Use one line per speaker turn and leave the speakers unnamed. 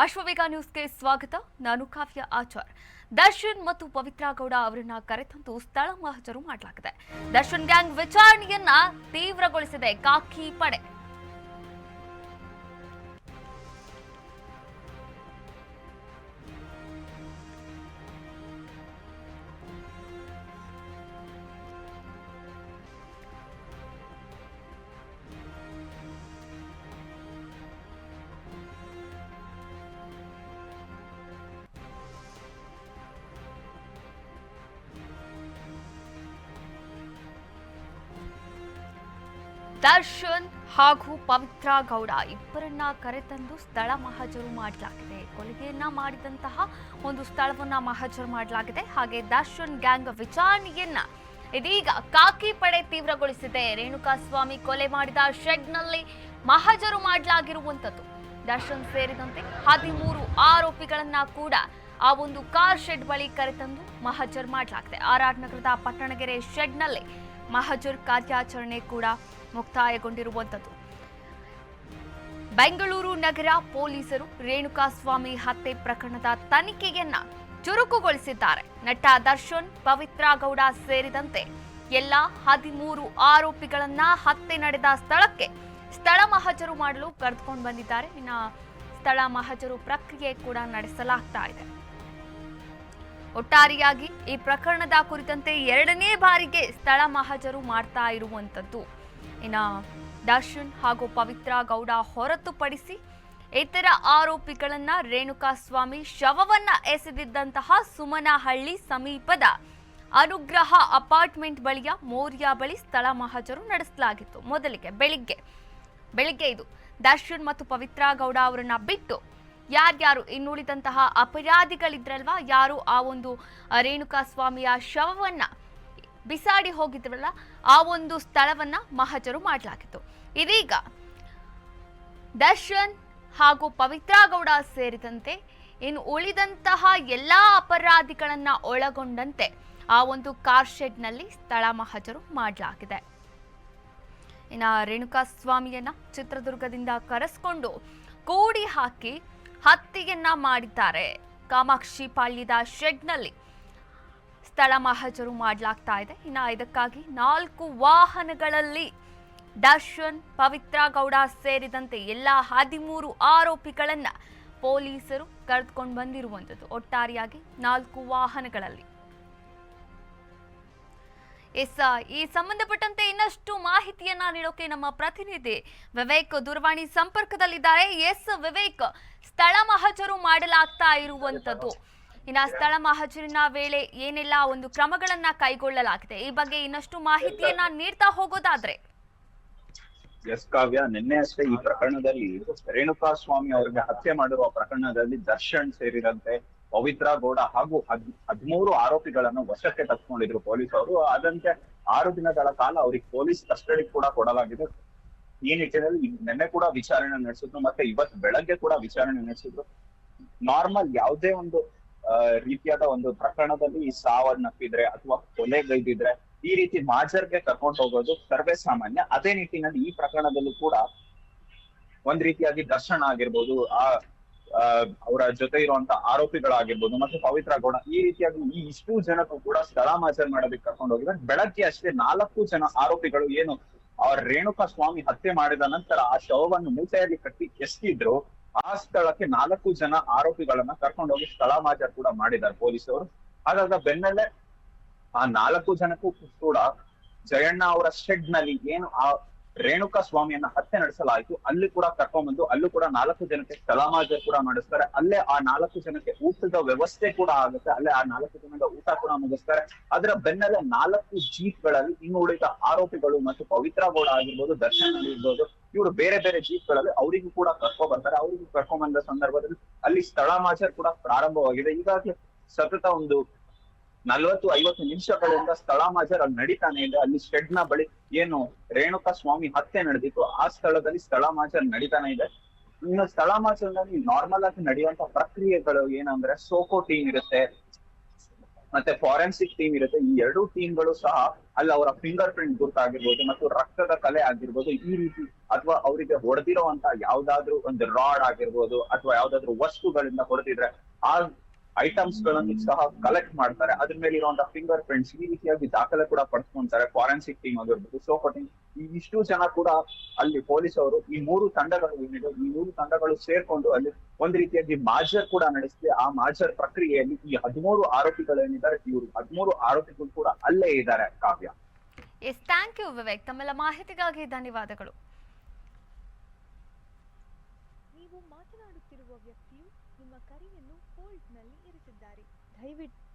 ಅಶ್ವವೇಗ ನ್ಯೂಸ್ಗೆ ಸ್ವಾಗತ. ನಾನು ಕಾವ್ಯ ಆಚಾರ್. ದರ್ಶನ್ ಮತ್ತು ಪವಿತ್ರ ಗೌಡ ಅವರನ್ನ ಕರೆತಂದು ಸ್ಥಳ ಮಹಜರು ಮಾಡಲಾಗಿದೆ. ದರ್ಶನ್ ಗ್ಯಾಂಗ್ ವಿಚಾರಣೆಯನ್ನ ತೀವ್ರಗೊಳಿಸಿದೆ ಖಾಕಿ ಪಡೆ. ದರ್ಶನ್ ಹಾಗೂ ಪವಿತ್ರ ಗೌಡ ಇಬ್ಬರನ್ನ ಕರೆತಂದು ಸ್ಥಳ ಮಹಜರು ಮಾಡಲಾಗಿದೆ. ಕೊಲೆಯನ್ನ ಮಾಡಿದಂತಹ ಒಂದು ಸ್ಥಳವನ್ನ ಮಹಜರು ಮಾಡಲಾಗಿದೆ. ಹಾಗೆ ದರ್ಶನ್ ಗ್ಯಾಂಗ್ ವಿಚಾರಣೆಯನ್ನ ಇದೀಗ ಖಾಕಿ ಪಡೆ ತೀವ್ರಗೊಳಿಸಿದೆ. ರೇಣುಕಾಸ್ವಾಮಿ ಕೊಲೆ ಮಾಡಿದ ಶೆಡ್ನಲ್ಲಿ ಮಹಜರು ಮಾಡಲಾಗಿರುವಂತದ್ದು. ದರ್ಶನ್ ಸೇರಿದಂತೆ 13 ಆರೋಪಿಗಳನ್ನ ಕೂಡ ಆ ಒಂದು ಕಾರ್ ಶೆಡ್ ಬಳಿ ಕರೆತಂದು ಮಹಜರು ಮಾಡಲಾಗಿದೆ. ಆರ್ ನಗರದ ಪಟ್ಟಣಗೆರೆ ಶೆಡ್ನಲ್ಲಿ ಮಹಜರ್ ಕಾರ್ಯಾಚರಣೆ ಕೂಡ ಮುಕ್ತಾಯಗೊಂಡಿರುವಂತದ್ದು. ಬೆಂಗಳೂರು ನಗರ ಪೊಲೀಸರು ರೇಣುಕಾಸ್ವಾಮಿ ಹತ್ಯೆ ಪ್ರಕರಣದ ತನಿಖೆಯನ್ನ ಚುರುಕುಗೊಳಿಸಿದ್ದಾರೆ. ನಟ ದರ್ಶನ್, ಪವಿತ್ರ ಗೌಡ ಸೇರಿದಂತೆ ಎಲ್ಲ 13 ಆರೋಪಿಗಳನ್ನ ಹತ್ಯೆ ನಡೆದ ಸ್ಥಳಕ್ಕೆ ಸ್ಥಳ ಮಹಜರು ಮಾಡಲು ಕರೆದುಕೊಂಡು ಬಂದಿದ್ದಾರೆ. ಇನ್ನು ಸ್ಥಳ ಮಹಜರು ಪ್ರಕ್ರಿಯೆ ಕೂಡ ನಡೆಸಲಾಗ್ತಾ ಇದೆ. ಒಟ್ಟಾರೆಯಾಗಿ ಈ ಪ್ರಕರಣದ ಕುರಿತಂತೆ 2ನೇ ಬಾರಿಗೆ ಸ್ಥಳ ಮಹಜರು ಮಾಡ್ತಾ ಇರುವಂತದ್ದು. ಇನ್ನು ದರ್ಶನ್ ಹಾಗೂ ಪವಿತ್ರ ಗೌಡ ಹೊರತುಪಡಿಸಿ ಇತರ ಆರೋಪಿಗಳನ್ನ ರೇಣುಕಾಸ್ವಾಮಿ ಶವವನ್ನ ಎಸೆದಿದ್ದಂತಹ ಸುಮನಹಳ್ಳಿ ಸಮೀಪದ ಅನುಗ್ರಹ ಅಪಾರ್ಟ್ಮೆಂಟ್ ಬಳಿಯ ಮೋರ್ಯಾ ಬಳಿ ಸ್ಥಳ ಮಹಜರು ನಡೆಸಲಾಗಿತ್ತು. ಮೊದಲಿಗೆ ಬೆಳಿಗ್ಗೆ ಇದು ದರ್ಶನ್ ಮತ್ತು ಪವಿತ್ರ ಗೌಡ ಅವರನ್ನ ಬಿಟ್ಟು ಯಾರ್ಯಾರು ಇನ್ನುಳಿದಂತಹ ಅಪರಾಧಿಗಳಿದ್ರಲ್ವಾ, ಯಾರು ಆ ಒಂದು ರೇಣುಕಾಸ್ವಾಮಿಯ ಶವವನ್ನ ಬಿಸಾಡಿ ಹೋಗಿದ್ರಲ್ಲ, ಆ ಒಂದು ಸ್ಥಳವನ್ನ ಮಹಜರು ಮಾಡಲಾಗಿತ್ತು. ಇದೀಗ ದರ್ಶನ್ ಹಾಗೂ ಪವಿತ್ರ ಗೌಡ ಸೇರಿದಂತೆ ಇನ್ನು ಉಳಿದಂತಹ ಎಲ್ಲಾ ಅಪರಾಧಿಗಳನ್ನ ಒಳಗೊಂಡಂತೆ ಆ ಒಂದು ಕಾರ್ ಶೆಡ್ನಲ್ಲಿ ಸ್ಥಳ ಮಹಜರು ಮಾಡಲಾಗಿದೆ. ಇನ್ನು ರೇಣುಕಾಸ್ವಾಮಿಯನ್ನ ಚಿತ್ರದುರ್ಗದಿಂದ ಕರೆಸಿಕೊಂಡು ಕೂಡಿ ಹಾಕಿ ಹತ್ಯೆಯನ್ನ ಮಾಡಿದ್ದಾರೆ. ಕಾಮಾಕ್ಷಿ ಪಾಳ್ಯದ ಶೆಡ್ನಲ್ಲಿ ಸ್ಥಳ ಮಹಜರು ಮಾಡಲಾಗ್ತಾ ಇದೆ. ಇನ್ನು ಇದಕ್ಕಾಗಿ 4 ವಾಹನಗಳಲ್ಲಿ ದರ್ಶನ್, ಪವಿತ್ರ ಗೌಡ ಸೇರಿದಂತೆ ಎಲ್ಲ 13 ಆರೋಪಿಗಳನ್ನ ಪೊಲೀಸರು ಕರೆದುಕೊಂಡು ಬಂದಿರುವಂಥದ್ದು. ಒಟ್ಟಾರೆಯಾಗಿ 4 ವಾಹನಗಳಲ್ಲಿ. ಈ ಸಂಬಂಧಪಟ್ಟಂತೆ ಇನ್ನಷ್ಟು ಮಾಹಿತಿಯನ್ನ ನೀಡೋಕೆ ನಮ್ಮ ಪ್ರತಿನಿಧಿ ವಿವೇಕ್ ದೂರವಾಣಿ ಸಂಪರ್ಕದಲ್ಲಿದ್ದಾರೆ. ವಿವೇಕ್, ಸ್ಥಳ ಮಹಜರು ಮಾಡಲಾಗ್ತಾ ಇರುವಂತದ್ದು. ಇನ್ನು ಸ್ಥಳ ಮಹಜರಿನ ವೇಳೆ ಏನೆಲ್ಲ ಒಂದು ಕ್ರಮಗಳನ್ನ ಕೈಗೊಳ್ಳಲಾಗಿದೆ, ಈ ಬಗ್ಗೆ ಇನ್ನಷ್ಟು ಮಾಹಿತಿಯನ್ನ ನೀಡ್ತಾ ಹೋಗೋದಾದ್ರೆ?
ಎಸ್ ಕಾವ್ಯ, ನಿನ್ನೆ ಅಷ್ಟೇ ಈ ಪ್ರಕರಣದಲ್ಲಿ ರೇಣುಕಾಸ್ವಾಮಿ ಅವರಿಗೆ ಹತ್ಯೆ ಮಾಡಿರುವ ಪ್ರಕರಣದಲ್ಲಿ ದರ್ಶನ್ ಸೇರಿದಂತೆ ಪವಿತ್ರ ಗೌಡ ಹಾಗೂ 13 ಆರೋಪಿಗಳನ್ನು ವಶಕ್ಕೆ ತೆಗೆದುಕೊಂಡಿದ್ರು ಪೊಲೀಸರು. ಆದಂತೆ 6 ದಿನಗಳ ಕಾಲ ಅವರಿಗೆ ಪೊಲೀಸ್ ಕಸ್ಟಡಿ ಕೂಡ ಕೊಡಲಾಗಿದೆ. ಈ ನಿಟ್ಟಿನಲ್ಲಿ ನಿನ್ನೆ ಕೂಡ ವಿಚಾರಣೆ ನಡೆಸಿದ್ರು, ಮತ್ತೆ ಇವತ್ತು ಬೆಳಗ್ಗೆ ಕೂಡ ವಿಚಾರಣೆ ನಡೆಸಿದ್ರು. ನಾರ್ಮಲ್ ಯಾವುದೇ ಒಂದು ರೀತಿಯಾದ ಒಂದು ಪ್ರಕರಣದಲ್ಲಿ ಸಾವನ್ನಪ್ಪಿದ್ರೆ ಅಥವಾ ಕೊಲೆಗೈದಿದ್ರೆ ಈ ರೀತಿ ಮಾಜರ್ಗೆ ಕರ್ಕೊಂಡು ಹೋಗೋದು ಸರ್ವೇ ಸಾಮಾನ್ಯ. ಅದೇ ನಿಟ್ಟಿನಲ್ಲಿ ಈ ಪ್ರಕರಣದಲ್ಲೂ ಕೂಡ ಒಂದ್ ರೀತಿಯಾಗಿ ದರ್ಶನ ಆಗಿರ್ಬೋದು, ಅವರ ಜೊತೆ ಇರುವಂತ ಆರೋಪಿಗಳಾಗಿರ್ಬೋದು, ಮತ್ತೆ ಪವಿತ್ರ ಗೌಡ, ಈ ರೀತಿಯಾಗಿ ಈ ಇಷ್ಟು ಜನಕ್ಕೂ ಕೂಡ ಸ್ಥಳ ಮಾಜರ್ ಮಾಡೋದಕ್ಕೆ ಕರ್ಕೊಂಡು ಹೋಗಿದ್ದಾರೆ. ಬೆಳಗ್ಗೆ ಅಷ್ಟೇ 4 ಜನ ಆರೋಪಿಗಳು ಏನು ಅವ್ರ ರೇಣುಕಾಸ್ವಾಮಿ ಹತ್ಯೆ ಮಾಡಿದ ನಂತರ ಆ ಶವವನ್ನು ಮೂಟೆಯಲ್ಲಿ ಕಟ್ಟಿ ಎಸ್ತಿದ್ರು, ಆ ಸ್ಥಳಕ್ಕೆ 4 ಜನ ಆರೋಪಿಗಳನ್ನ ಕರ್ಕೊಂಡು ಹೋಗಿ ಸ್ಥಳ ಮಾಜರ್ ಕೂಡ ಮಾಡಿದ್ದಾರೆ ಪೊಲೀಸರು. ಹಾಗಾದ ಬೆನ್ನಲ್ಲೇ ಆ 4 ಜನಕ್ಕೂ ಕೂಡ ಜಯಣ್ಣ ಅವರ ಶೆಡ್ ನಲ್ಲಿ ಏನು ಆ ರೇಣುಕಾಸ್ವಾಮಿಯನ್ನ ಹತ್ಯೆ ನಡೆಸಲಾಯಿತು ಅಲ್ಲಿ ಕೂಡ ಕರ್ಕೊಂಡ್ಬಂದು ಅಲ್ಲೂ ಕೂಡ 4 ಜನಕ್ಕೆ ಸ್ಥಳ ಮಾಜರ್ ಕೂಡ ಮಾಡಿಸ್ತಾರೆ. ಅಲ್ಲೇ ಆ 4 ಜನಕ್ಕೆ ಊಟದ ವ್ಯವಸ್ಥೆ ಕೂಡ ಆಗುತ್ತೆ. ಅಲ್ಲೇ ಆ 4 ಜನದ ಊಟ ಕೂಡ ಮುಗಿಸ್ತಾರೆ. ಅದರ ಬೆನ್ನಲ್ಲೇ 4 ಜೀಪ್ಗಳಲ್ಲಿ ಇನ್ನು ಉಳಿದ ಆರೋಪಿಗಳು ಮತ್ತು ಪವಿತ್ರ ಗೌಡ ಆಗಿರ್ಬೋದು, ದರ್ಶನ್ ಆಗಿರ್ಬೋದು, ಇವರು ಬೇರೆ ಬೇರೆ ಜೀಪ್ಗಳಲ್ಲಿ ಅವರಿಗೂ ಕೂಡ ಕರ್ಕೊಂಡ್ ಬರ್ತಾರೆ. ಅವರಿಗೂ ಕರ್ಕೊಂಡ್ ಬಂದ ಸಂದರ್ಭದಲ್ಲಿ ಅಲ್ಲಿ ಸ್ಥಳ ಮಾಜರ್ ಕೂಡ ಪ್ರಾರಂಭವಾಗಿದೆ. ಈಗಾಗಲೇ ಸತತ ಒಂದು 40-50 ನಿಮಿಷಗಳಿಂದ ಸ್ಥಳ ಮಾಜರ್ ಅಲ್ಲಿ ನಡೀತಾನೆ ಇದೆ. ಅಲ್ಲಿ ಶೆಡ್ ನ ಬಳಿ ಏನು ರೇಣುಕಾಸ್ವಾಮಿ ಹತ್ಯೆ ನಡೆದಿತ್ತು ಆ ಸ್ಥಳದಲ್ಲಿ ಸ್ಥಳ ಮಾಜರ್ ನಡೀತಾನೆ ಇದೆ. ಇನ್ನು ಸ್ಥಳ ಮಾಜರ್ನಲ್ಲಿ ನಾರ್ಮಲ್ ಆಗಿ ನಡೆಯುವಂತ ಪ್ರಕ್ರಿಯೆಗಳು ಏನಂದ್ರೆ ಸೋಕೋ ಟೀಮ್ ಇರುತ್ತೆ, ಮತ್ತೆ ಫಾರೆನ್ಸಿಕ್ ಟೀಮ್ ಇರುತ್ತೆ. ಈ ಎರಡೂ ಟೀಮ್ಗಳು ಸಹ ಅಲ್ಲಿ ಅವರ ಫಿಂಗರ್ ಪ್ರಿಂಟ್ ಗುರುತಾಗಿರ್ಬೋದು ಮತ್ತು ರಕ್ತದ ಕಲೆ ಆಗಿರ್ಬೋದು ಈ ರೀತಿ, ಅಥವಾ ಅವರಿಗೆ ಹೊಡೆದಿರುವಂತ ಯಾವ್ದಾದ್ರು ಒಂದು ರಾಡ್ ಆಗಿರ್ಬೋದು ಅಥವಾ ಯಾವ್ದಾದ್ರು ವಸ್ತುಗಳಿಂದ ಹೊಡೆದಿದ್ರೆ ಆ ಐಟಮ್ಸ್ ಗಳನ್ನು ಸಹ ಕಲೆಕ್ಟ್ ಮಾಡ್ತಾರೆ. ಅದ್ರ ಮೇಲೆ ಇರುವಂತಹ ಫಿಂಗರ್ ಪ್ರಿಂಟ್ಸ್ ಈ ರೀತಿಯಾಗಿ ದಾಖಲೆ ಕೂಡ ಪಡ್ಸ್ಕೊಂತಾರೆ ಫಾರೆನ್ಸಿಕ್ ಟೀಮ್ ಆಗಿರ್ಬೋದು. ಸೊ ಇಷ್ಟು ಜನ ಕೂಡ ಅಲ್ಲಿ ಪೊಲೀಸ್ ಅವರು ಈ ಮೂರು ತಂಡಗಳು ಏನಿದೆ ಈ ಮೂರು ತಂಡಗಳು ಸೇರ್ಕೊಂಡು ಅಲ್ಲಿ ಒಂದ್ ರೀತಿಯಾಗಿ ಮಾಜರ್ ಕೂಡ ನಡೆಸಿದೆ. ಆ ಮಾಜರ್ ಪ್ರಕ್ರಿಯೆಯಲ್ಲಿ ಈ 13 ಆರೋಪಿಗಳೇನಿದ್ದಾರೆ ಇವರು 13 ಆರೋಪಿಗಳು ಕೂಡ ಅಲ್ಲೇ ಇದ್ದಾರೆ. ಕಾವ್ಯ,
ಎಸ್, ಥ್ಯಾಂಕ್ ಯು ವಿವೇಕ್, ತಮ್ಮೆಲ್ಲ ಮಾಹಿತಿಗಾಗಿ ಧನ್ಯವಾದಗಳು.
ನೀವು ಮಾತನಾಡುತ್ತಿರುವ ವ್ಯಕ್ತಿಯು ನಿಮ್ಮ ಕರೆಯನ್ನು ಹೋಲ್ಡ್ನಲ್ಲಿ ಇರಿಸಿದ್ದಾರೆ. ದಯವಿಟ್ಟು